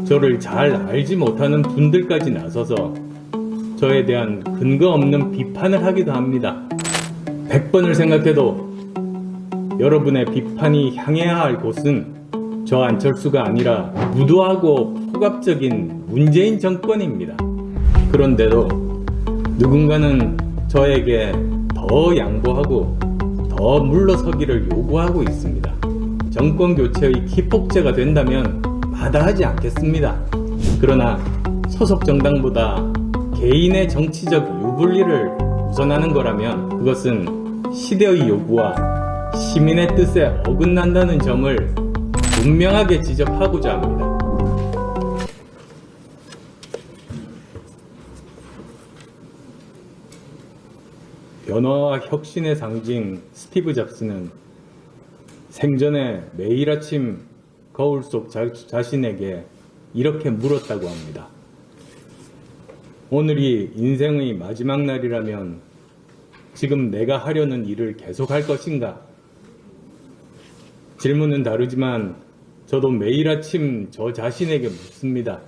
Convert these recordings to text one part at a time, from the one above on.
저를 잘 알지 못하는 분들까지 나서서 저에 대한 근거 없는 비판을 하기도 합니다. 100번을 생각해도 여러분의 비판이 향해야 할 곳은 저 안철수가 아니라 무도하고 폭압적인 문재인 정권입니다. 그런데도 누군가는 저에게 더 양보하고 더 물러서기를 요구하고 있습니다. 정권 교체의 기폭제가 된다면 마다하지 않겠습니다. 그러나 소속 정당보다 개인의 정치적 유불리를 우선하는 거라면 그것은 시대의 요구와 시민의 뜻에 어긋난다는 점을 분명하게 지적하고자 합니다. 변화와 혁신의 상징 스티브 잡스는 생전에 매일 아침 거울 속 자신에게 이렇게 물었다고 합니다. 오늘이 인생의 마지막 날이라면 지금 내가 하려는 일을 계속할 것인가? 질문은 다르지만 저도 매일 아침 저 자신에게 묻습니다.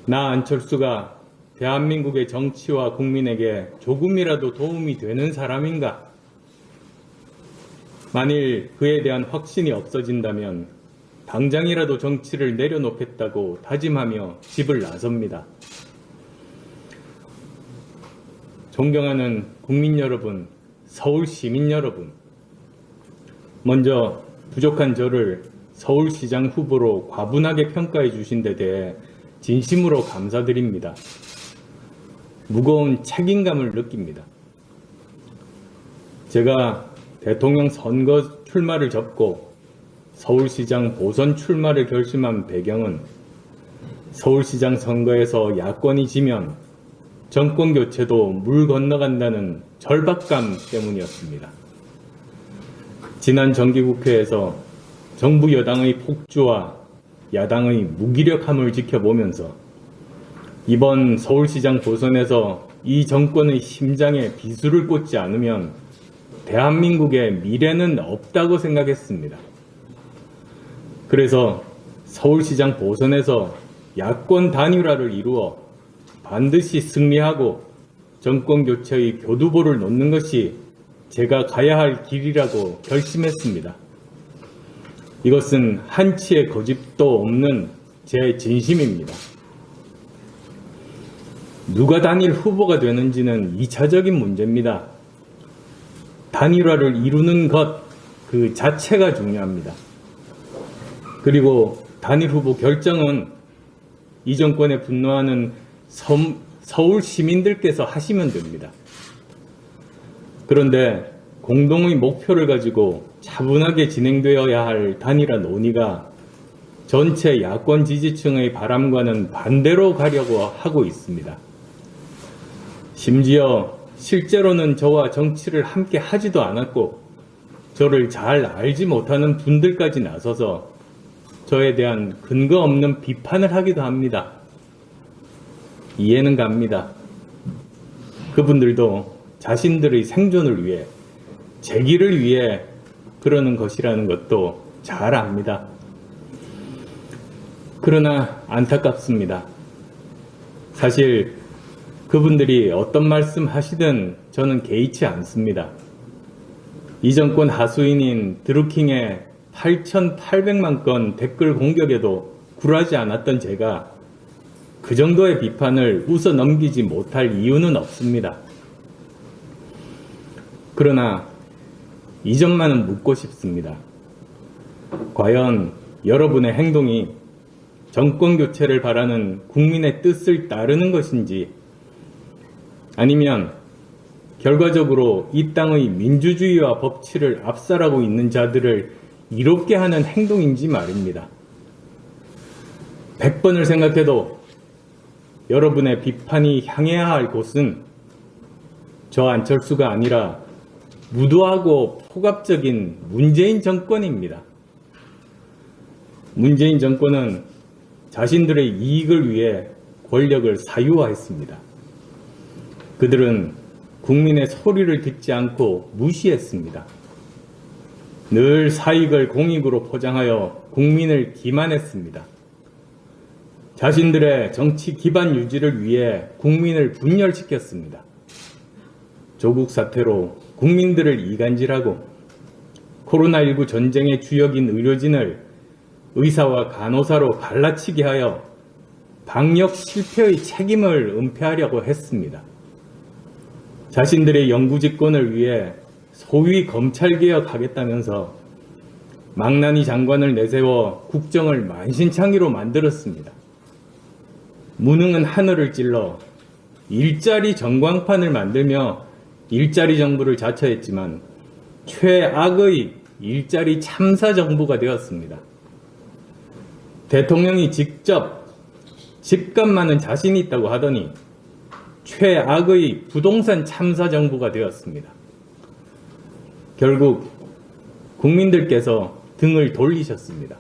나 안철수가 대한민국의 정치와 국민에게 조금이라도 도움이 되는 사람인가? 만일 그에 대한 확신이 없어진다면 당장이라도 정치를 내려놓겠다고 다짐하며 집을 나섭니다. 존경하는 국민 여러분, 서울 시민 여러분, 먼저 부족한 저를 서울시장 후보로 과분하게 평가해 주신 데 대해 진심으로 감사드립니다. 무거운 책임감을 느낍니다. 제가 대통령 선거 출마를 접고 서울시장 보선 출마를 결심한 배경은 서울시장 선거에서 야권이 지면 정권 교체도 물 건너간다는 절박감 때문이었습니다. 지난 정기국회에서 정부 여당의 폭주와 야당의 무기력함을 지켜보면서 이번 서울시장 보선에서 이 정권의 심장에 비수를 꽂지 않으면 대한민국의 미래는 없다고 생각했습니다. 그래서 서울시장 보선에서 야권 단일화를 이루어 반드시 승리하고 정권 교체의 교두보를 놓는 것이 제가 가야 할 길이라고 결심했습니다. 이것은 한치의 거짓도 없는 제 진심입니다. 누가 단일 후보가 되는지는 2차적인 문제입니다. 단일화를 이루는 것 그 자체가 중요합니다. 그리고 단일 후보 결정은 이 정권에 분노하는 서울 시민들께서 하시면 됩니다. 그런데 공동의 목표를 가지고 차분하게 진행되어야 할 단일화 논의가 전체 야권 지지층의 바람과는 반대로 가려고 하고 있습니다. 심지어 실제로는 저와 정치를 함께 하지도 않았고 저를 잘 알지 못하는 분들까지 나서서 저에 대한 근거 없는 비판을 하기도 합니다. 이해는 갑니다. 그분들도 자신들의 생존을 위해, 재기를 위해 그러는 것이라는 것도 잘 압니다. 그러나 안타깝습니다. 사실 그분들이 어떤 말씀 하시든 저는 개의치 않습니다. 이 정권 하수인인 드루킹의 8,800만 건 댓글 공격에도 굴하지 않았던 제가 그 정도의 비판을 웃어 넘기지 못할 이유는 없습니다. 그러나 이 점만은 묻고 싶습니다. 과연 여러분의 행동이 정권 교체를 바라는 국민의 뜻을 따르는 것인지 아니면 결과적으로 이 땅의 민주주의와 법치를 압살하고 있는 자들을 이롭게 하는 행동인지 말입니다. 100번을 생각해도 여러분의 비판이 향해야 할 곳은 저 안철수가 아니라 무도하고 폭압적인 문재인 정권입니다. 문재인 정권은 자신들의 이익을 위해 권력을 사유화했습니다. 그들은 국민의 소리를 듣지 않고 무시했습니다. 늘 사익을 공익으로 포장하여 국민을 기만했습니다. 자신들의 정치 기반 유지를 위해 국민을 분열시켰습니다. 조국 사태로 국민들을 이간질하고 코로나19 전쟁의 주역인 의료진을 의사와 간호사로 갈라치게 하여 방역 실패의 책임을 은폐하려고 했습니다. 자신들의 영구집권을 위해 소위 검찰개혁하겠다면서 망나니 장관을 내세워 국정을 만신창이로 만들었습니다. 무능은 하늘을 찔러 일자리 전광판을 만들며 일자리 정부를 자처했지만 최악의 일자리 참사 정부가 되었습니다. 대통령이 직접 집값만은 자신이 있다고 하더니 최악의 부동산 참사 정부가 되었습니다. 결국 국민들께서 등을 돌리셨습니다.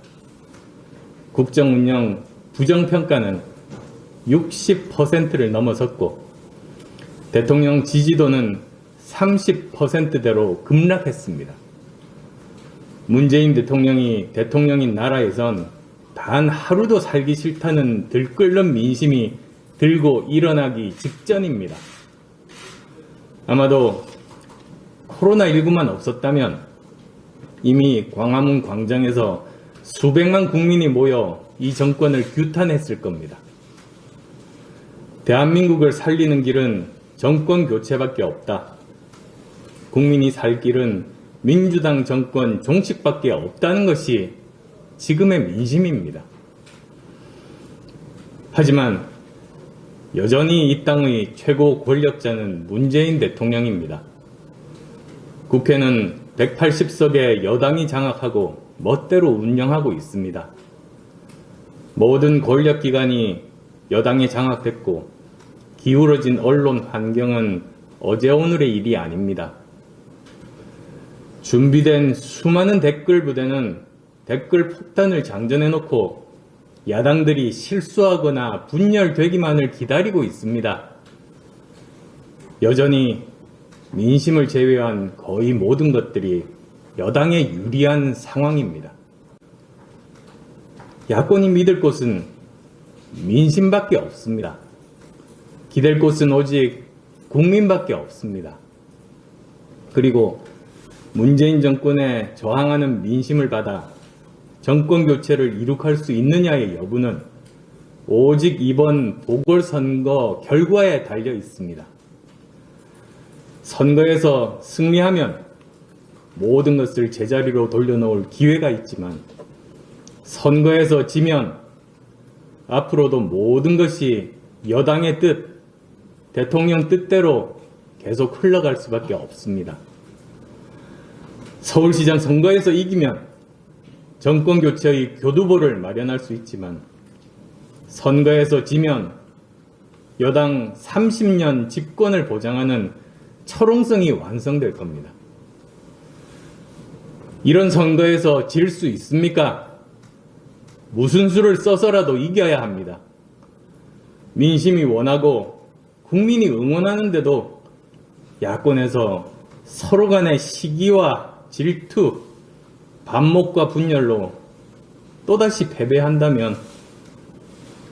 국정 운영 부정평가는 60%를 넘어섰고 대통령 지지도는 30%대로 급락했습니다. 문재인 대통령이 대통령인 나라에선 단 하루도 살기 싫다는 들끓는 민심이 들고 일어나기 직전입니다. 아마도 코로나19만 없었다면 이미 광화문 광장에서 수백만 국민이 모여 이 정권을 규탄했을 겁니다. 대한민국을 살리는 길은 정권 교체밖에 없다. 국민이 살 길은 민주당 정권 종식밖에 없다는 것이 지금의 민심입니다. 하지만 여전히 이 땅의 최고 권력자는 문재인 대통령입니다. 국회는 180석의 여당이 장악하고 멋대로 운영하고 있습니다. 모든 권력기관이 여당에 장악됐고 기울어진 언론 환경은 어제 오늘의 일이 아닙니다. 준비된 수많은 댓글 부대는 댓글 폭탄을 장전해놓고 야당들이 실수하거나 분열되기만을 기다리고 있습니다. 여전히 민심을 제외한 거의 모든 것들이 여당에 유리한 상황입니다. 야권이 믿을 곳은 민심밖에 없습니다. 기댈 곳은 오직 국민밖에 없습니다. 그리고 문재인 정권에 저항하는 민심을 받아 정권 교체를 이룩할 수 있느냐의 여부는 오직 이번 보궐선거 결과에 달려 있습니다. 선거에서 승리하면 모든 것을 제자리로 돌려놓을 기회가 있지만 선거에서 지면 앞으로도 모든 것이 여당의 뜻, 대통령 뜻대로 계속 흘러갈 수밖에 없습니다. 서울시장 선거에서 이기면 정권 교체의 교두보를 마련할 수 있지만 선거에서 지면 여당 30년 집권을 보장하는 철옹성이 완성될 겁니다. 이런 선거에서 질 수 있습니까? 무슨 수를 써서라도 이겨야 합니다. 민심이 원하고 국민이 응원하는데도 야권에서 서로 간의 시기와 질투, 반목과 분열로 또다시 패배한다면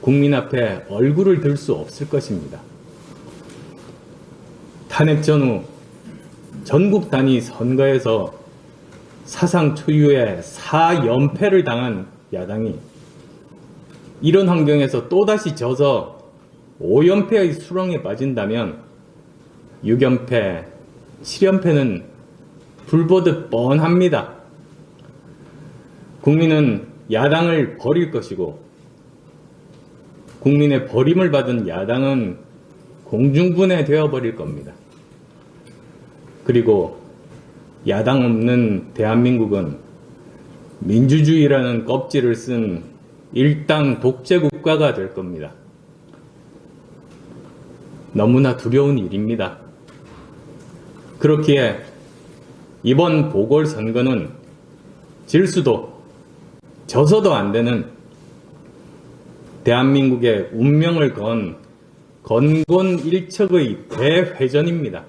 국민 앞에 얼굴을 들 수 없을 것입니다. 탄핵 전후 전국 단위 선거에서 사상 초유의 4연패를 당한 야당이 이런 환경에서 또다시 져서 5연패의 수렁에 빠진다면 6연패, 7연패는 불보듯 뻔합니다. 국민은 야당을 버릴 것이고 국민의 버림을 받은 야당은 공중분해 되어버릴 겁니다. 그리고 야당 없는 대한민국은 민주주의라는 껍질을 쓴 일당 독재 국가가 될 겁니다. 너무나 두려운 일입니다. 그렇기에 이번 보궐선거는 질 수도 져서도 안 되는 대한민국의 운명을 건 건곤일척의 대회전입니다.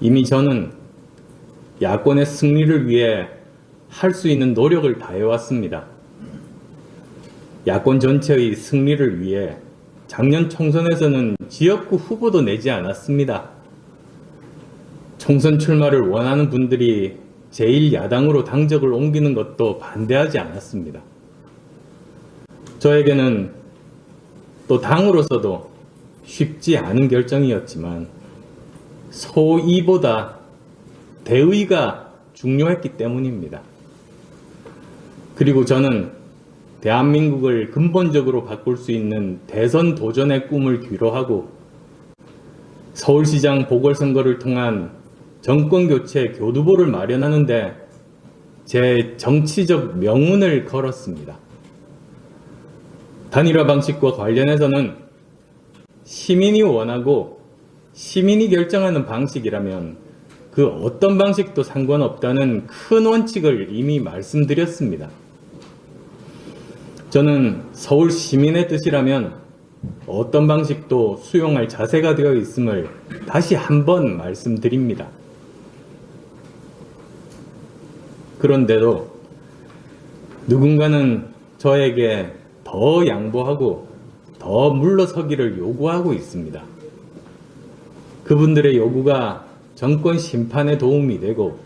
이미 저는 야권의 승리를 위해 할 수 있는 노력을 다해왔습니다. 야권 전체의 승리를 위해 작년 총선에서는 지역구 후보도 내지 않았습니다. 총선 출마를 원하는 분들이 제1야당으로 당적을 옮기는 것도 반대하지 않았습니다. 저에게는 또 당으로서도 쉽지 않은 결정이었지만 소의보다 대의가 중요했기 때문입니다. 그리고 저는 대한민국을 근본적으로 바꿀 수 있는 대선 도전의 꿈을 뒤로하고 서울시장 보궐선거를 통한 정권교체 교두보를 마련하는데 제 정치적 명운을 걸었습니다. 단일화 방식과 관련해서는 시민이 원하고 시민이 결정하는 방식이라면 그 어떤 방식도 상관없다는 큰 원칙을 이미 말씀드렸습니다. 저는 서울 시민의 뜻이라면 어떤 방식도 수용할 자세가 되어 있음을 다시 한번 말씀드립니다. 그런데도 누군가는 저에게 더 양보하고 더 물러서기를 요구하고 있습니다. 그분들의 요구가 정권 심판에 도움이 되고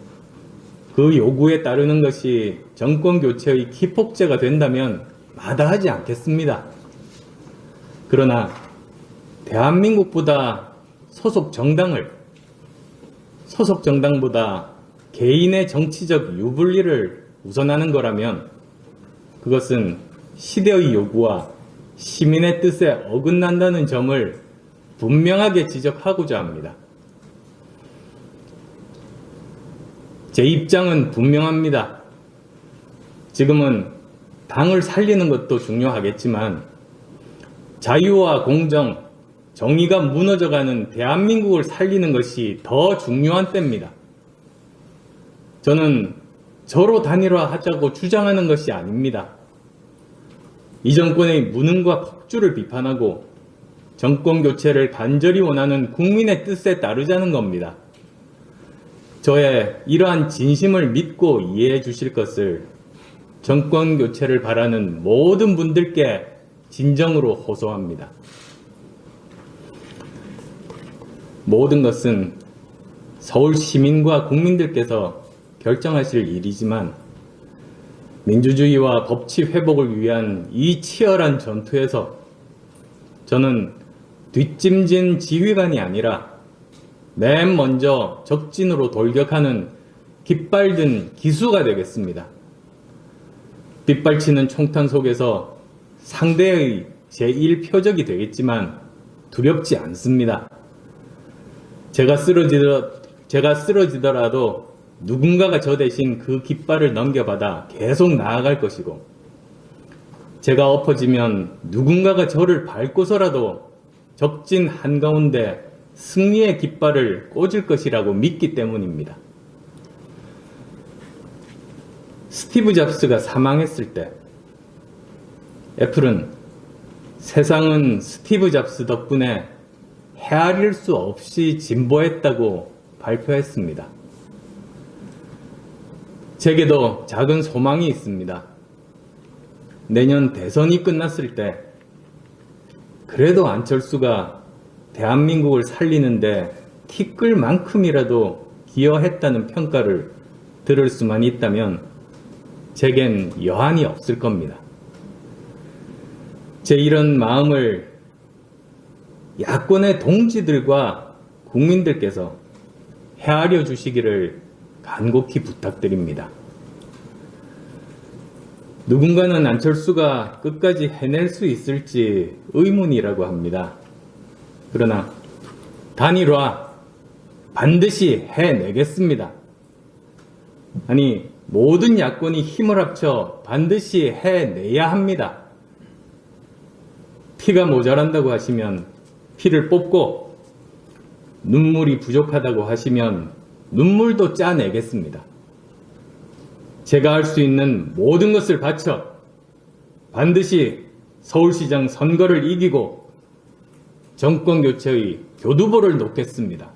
그 요구에 따르는 것이 정권 교체의 기폭제가 된다면 마다하지 않겠습니다. 그러나 대한민국보다 소속 정당보다 개인의 정치적 유불리를 우선하는 거라면 그것은 시대의 요구와 시민의 뜻에 어긋난다는 점을 분명하게 지적하고자 합니다. 제 입장은 분명합니다. 지금은 당을 살리는 것도 중요하겠지만 자유와 공정, 정의가 무너져가는 대한민국을 살리는 것이 더 중요한 때입니다. 저는 저로 단일화하자고 주장하는 것이 아닙니다. 이 정권의 무능과 폭주를 비판하고 정권 교체를 간절히 원하는 국민의 뜻에 따르자는 겁니다. 저의 이러한 진심을 믿고 이해해 주실 것을 정권 교체를 바라는 모든 분들께 진정으로 호소합니다. 모든 것은 서울 시민과 국민들께서 결정하실 일이지만 민주주의와 법치 회복을 위한 이 치열한 전투에서 저는 뒷짐진 지휘관이 아니라 맨 먼저 적진으로 돌격하는 깃발 든 기수가 되겠습니다. 빗발치는 총탄 속에서 상대의 제1표적이 되겠지만 두렵지 않습니다. 제가 쓰러지더라도 누군가가 저 대신 그 깃발을 넘겨받아 계속 나아갈 것이고 제가 엎어지면 누군가가 저를 밟고서라도 적진 한가운데 승리의 깃발을 꽂을 것이라고 믿기 때문입니다. 스티브 잡스가 사망했을 때 애플은 세상은 스티브 잡스 덕분에 헤아릴 수 없이 진보했다고 발표했습니다. 제게도 작은 소망이 있습니다. 내년 대선이 끝났을 때 그래도 안철수가 대한민국을 살리는데 티끌만큼이라도 기여했다는 평가를 들을 수만 있다면 제겐 여한이 없을 겁니다. 제 이런 마음을 야권의 동지들과 국민들께서 헤아려 주시기를 간곡히 부탁드립니다. 누군가는 안철수가 끝까지 해낼 수 있을지 의문이라고 합니다. 그러나 단일화 반드시 해내겠습니다. 아니, 모든 야권이 힘을 합쳐 반드시 해내야 합니다. 피가 모자란다고 하시면 피를 뽑고 눈물이 부족하다고 하시면 눈물도 짜내겠습니다. 제가 할 수 있는 모든 것을 바쳐 반드시 서울시장 선거를 이기고 정권 교체의 교두보를 놓겠습니다.